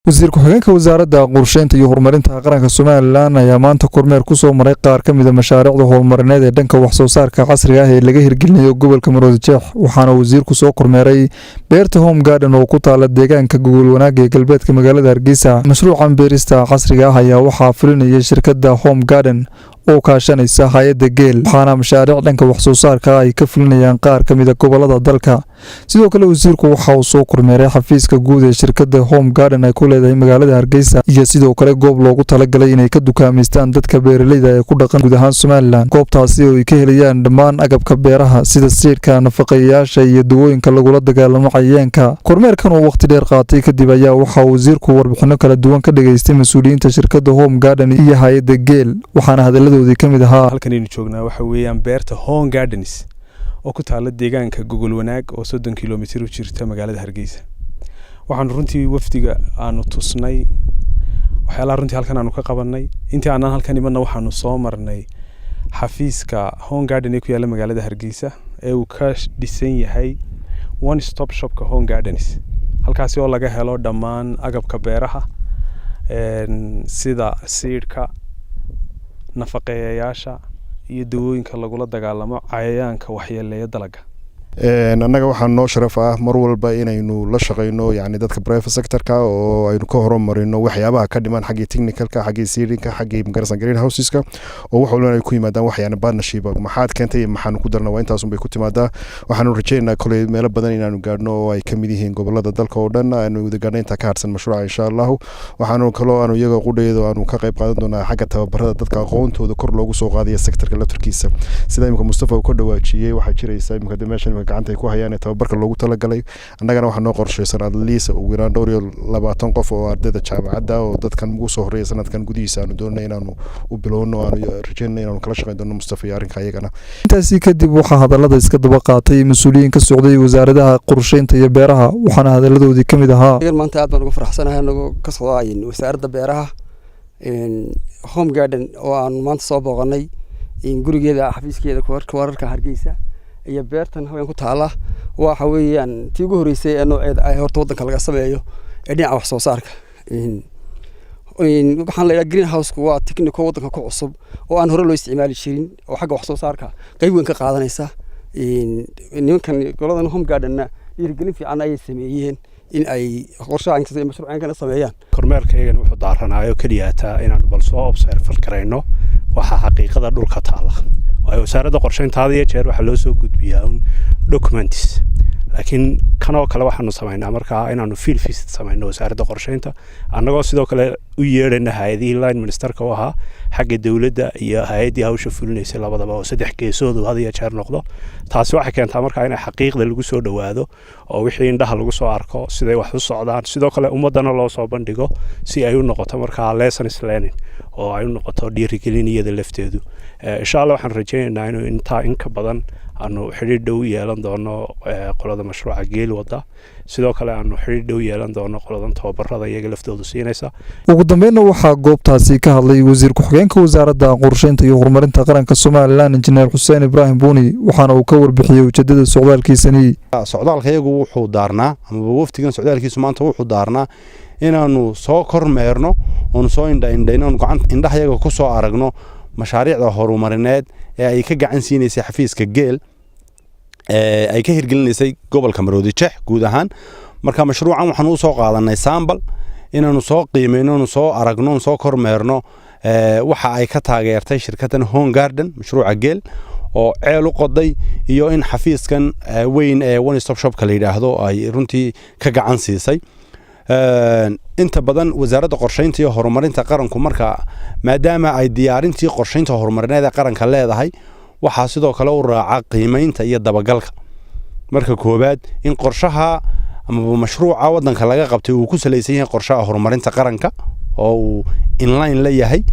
wasiir ku-xigeenka wasaaradda qorsheynta iyo horumarinta qaranka Soomaaliland ayaa maanta kormeer ku soo maray qaar ka mid ah mashaariicda horumarineed ee dhanka wax soo saarka casriga ah ee laga hirgelinayo gobolka Maroodijeex waxaana wasiirku soo kormeeray beerta Home Garden oo ku taala deegaanka Gogol Wanaag ee galbeedka magaalada Hargeysa. Mashruucan beerista casriga ah ayaa waxaa fulinayay shirkadda Home Garden oo kaashanaysa hay'adda Geel waxaana mashaariic dhanka wax soo saarka ay ka fulinayaan qaar ka mid ah gobolada dalka. sidoo kale wasiirku waxa uu soo kormeeray xafiiska guud ee shirkadda Home Garden ay ku leedahay magaalada Hargeysa iyo sidoo kale goob loogu talagalay inay ka dukaameystaan dadka beeraleyda ee ku dhaqan guud ahaan Soomaaliland. goobtaasi oo ay ka helayaan dhammaan agabka beeraha sida seedka, nafaqeeyaasha iyo dawooyinka lagula dagaalamo cayayaanka. kormeerkan oo waqti dheer qaatay kadib ayaa waxa uu wasiirku warbixino kala duwan ka dhageystay mas'uuliyiinta shirkadda Home Garden iyo hay'adda Geel waxaana hadaladoodii ka mid ahaa halkan aynu joognaa waxa weeyaan beerta Home Gardens oo ku taala deegaanka Gogol Wanaag oo 30 kiiloomitir u jirta magaalada Hargeysa. waxaan runtii wafdiga aanu tusnay waxyaalaha runtii halkan aanu ka qabanay intii aanan halkan imanna waxaanu soo marnay xafiiska Home Garden ee ku yaala magaalada Hargeysa ee uu ka dhisan yahay one stop shopka Home Gardens halkaasi oo laga helo dhammaan agabka beeraha sida seedka, nafaqeeyaasha iyo dawooyinka lagula dagaalamo cayayaanka waxyeeleeya dalagga. annaga waxaa noo sharaf ah mar walba inaynu la shaqeyno dadka private sector-ka oo aynu ka horumarino waxyaabaha ka dhiman xagga technical-ka, xagga seeding-ka, xagga garsan greenhouse-ka oo wax walba ay ku yimaadaan waxyaana partnership maxaad keentay maxaan ku darnaa waa intaas un bay ku timaadaa. waxaanu rajeynaynaa kolay meelo badan inaanu gaadhno oo ay ka mid yihiin gobolada dalka oo dhan aanu wada gaadhnay intaa ka harsan mashruuca insha Allah. waxaanu kaloo aanu iyaga qudheedo aanu ka qayb qaadan doonaa xagga tababarada dadka aqoontooda kor loogu soo qaadayo sector-ka laftarkiisa. sida imika Mustafa uu ka dhawaajiyay waxaa jiraysa imika meeshan gacanta ay ku hayaan tababarka loogu talagalay annagana waxa noo qorsheysan at least ugu yaraan dhowr iyo 20 qof oo ardayda jaamacadda oo dadkan ugu soo horeeyay sanadkan gudihiisa aanu doonay inaanu u bilowno aanu rajeynay inaanu kala shaqeyn doono Mustafa iyo arrinka ayagana. intaasi kadib waxaa hadalada iska daba qaatay mas'uuliyiin ka socday wasaaradaha qorsheynta iyo beeraha waxaana hadaladoodii ka mid ahaa maanta aad baan ugu faraxsanahay anagoo ka socday wasaaradda beeraha Home Garden oo aan maanta soo booqanay gurigeeda xafiiskeeda wararka Hargeysa iyo beertan haween ku taala waxa weeyaan tii ugu horeysay ee nooceeda ay horta wadanka laga sameeyo ee dhinaca wax soo saarka waxaan leeyahay greenhouse-ku waa technical wadanka ku cusub oo aan hore loo isticmaali jirin oo xagga wax soo saarka qayb weyn ka qaadanaysa nimankan goladan Home Garden-na dhiirigelin fiican ay sameeyeen in ay qorshahan ka mashruucan kana sameeyaan. kormeerkaygan wuxuu daaranayo kaliyaata inaan bal soo observe kareyno waxa xaqiiqada dhulka taala oo wasaaradda qorsheynta iyo jeer waxa loo soo gudbiyaa documents laakiin kanoo kale waxaanu sameynaa markaa inaanu field visit sameyno wasaaradda qorsheynta annagoo sidoo kale u yeedhana hay'adihii line ministerka oo ahaa xagga dawladda iyo hay'adii hawsha fulinaysa labadaba oo saddex geesood had iyo jeer noqdo. taasi waxay keentaa markaa in xaqiiqda lagu soo dhawaado oo wixii indhaha lagu soo arko siday wax u socdaan sidoo kale ummadana loo soo bandhigo si ay u noqoto markaa lessons learning oo ay u noqoto dhiirigelin iyada lafteedu. insha Allah waxaan rajeynaynaa inuu intaa in ka badan aanu xiriir dhow yeelan doono qolada mashruuca Geel wada sidoo kale aanu xiriir dhow yeelan doono qoladan tababarada iyaga laftooda siinaysa. ugu dambeynna waxaa goobtaasi ka hadlay wasiir ku-xigeenka wasaaradda qorsheynta iyo horumarinta qaranka Soomaaliland Injineer Xuseen Ibraahim Buuni waxaana uu ka warbixiyay ujeedada socdaalkiisani. socdaalkayagu wuxuu daarnaa ama waftigan socdaalkiisu maanta wuxuu daarnaa inaanu soo kormeerno oo soo indhaynayno indhahayaga ku soo aragno mashaariicda horumarineed ee ay ka gacan siinaysa xafiiska Geel ay ka hirgelinaysay gobolka Maroodijeex guud ahaan. marka mashruucan waxaan u soo qaadanay sample inaanu soo qiimeyno soo aragno soo kormeerno waxa ay ka taageertay shirkaddan Home Garden mashruuca Geel oo ceel u qoday iyo in xafiiskan weyn ee one stop shop ka la yiraahdo ay runtii ka gacan siisay. inta badan wasaaradda qorsheynta iyo horumarinta qaranku marka maadaama ay diyaarintii qorsheynta horumarineed qaranka leedahay waxa sidoo kale u raaca qiimeynta iyo dabagalka. marka koobaad in qorshaha ama mashruuca wadanka laga qabtay uu ku saleysan yahay qorshaha horumarinta qaranka oo uu inline la yahay.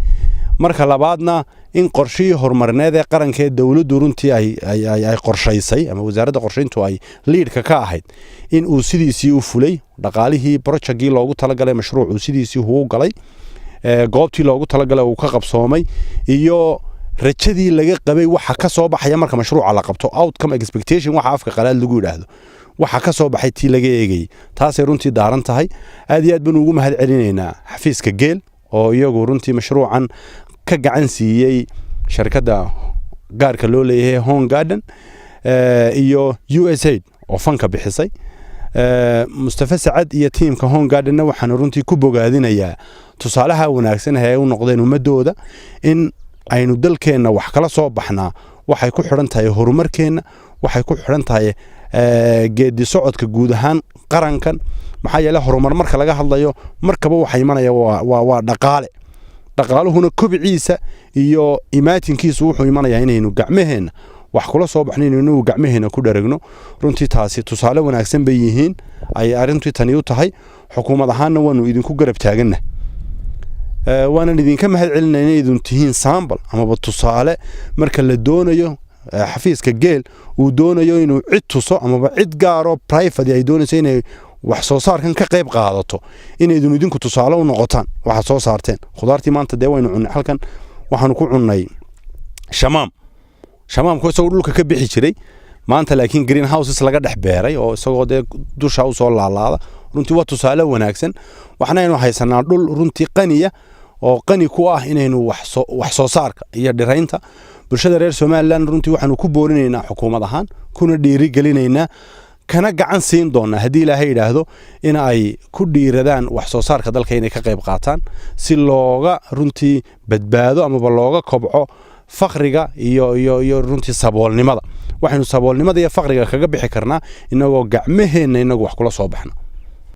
marka labaadna in qorshihii horumarineed ee qaranka ee dawladdu runtii ay qorshaysay ama wasaaradda qorsheyntu ay lead-ka ka ahayd in uu sidiisii u fulay dhaqaalihii project-kii loogu talagalay mashruucu sidiisii uu galay goobtii loogu talagalay uu ka qabsoomay iyo rajadii laga qabay waxa ka soo baxaya marka mashruuca la qabto outcome expectation waxa afka qalaad lagu yiraahdo waxa ka soo baxay tii laga eegayay taasay runtii daaran tahay aad iyo aad baan ugu mahad celinaynaa xafiiska geel oo iyagu runtii mashruucan ka gacan siiyey shirkadda gaarka loo leeyahay Home Garden iyo USAID oo fanka bixisay Mustafa Sacad iyo tiimka Home Garden waxaan runtii ku bogaadinayaa tusaalaha wanaagsan ee u noqdeen ummadooda in aynu dalkeena wax kala soo baxnaa waxay ku xiran tahay horumarkeena waxay ku xiran tahay geedi socodka guud ahaan qarankan maxaa yeelay horumar marka laga hadlayo markaba waxa imanaya waa dhaqaaluhuna kobciisa iyo imaatinkiisu wuxuu imanayaa inaynu gacmaheena wax kula soo baxnayno inuu gacmaheena ku dharagno runtii taasi tusaale wanaagsan bay yihiin ay arintii tani u tahay xukuumad ahaanna waanu idinku garab taagannahay waanan idinka mahad celinayna idin tihiin sample ama tusaale marka la doonayo xafiiska geel uu doonayo inuu cid tuso ama cid gaaro private ay doonayso inay wax soo saarkan ka qayb qaadato inaydu idinku tusaale u noqotaan waxa soo saarteen khudaartii maanta waynu cunnay halkan waxaanu ku cunnay shamaamku isagoo dhulka ka bixi jiray maanta laakiin greenhouses laga dhex beeray oo isagoo dusha u soo laalaada runtii waa tusaale wanaagsan waxaanaynu haysanaa dhul runtii qaniya oo qani ku ah inaynu wax soo saarka iyo dhiraynta bulshada reer Soomaaliland runtii waxaanu ku boorinaynaa xukuumad ahaan kuna dhiiri gelinaynaa kana gacan siin doona hadii Ilaahay yiraahdo in ay ku dhiiradaan wax soo saarka dalka inay ka qayb qaataan si looga runtii badbaado ama looga kobco faqriga iyo runtii saboolnimada waxaynu saboolnimada iyo faqriga kaga bixi karnaa inagoo gacmaheena inagu wax kula soo baxna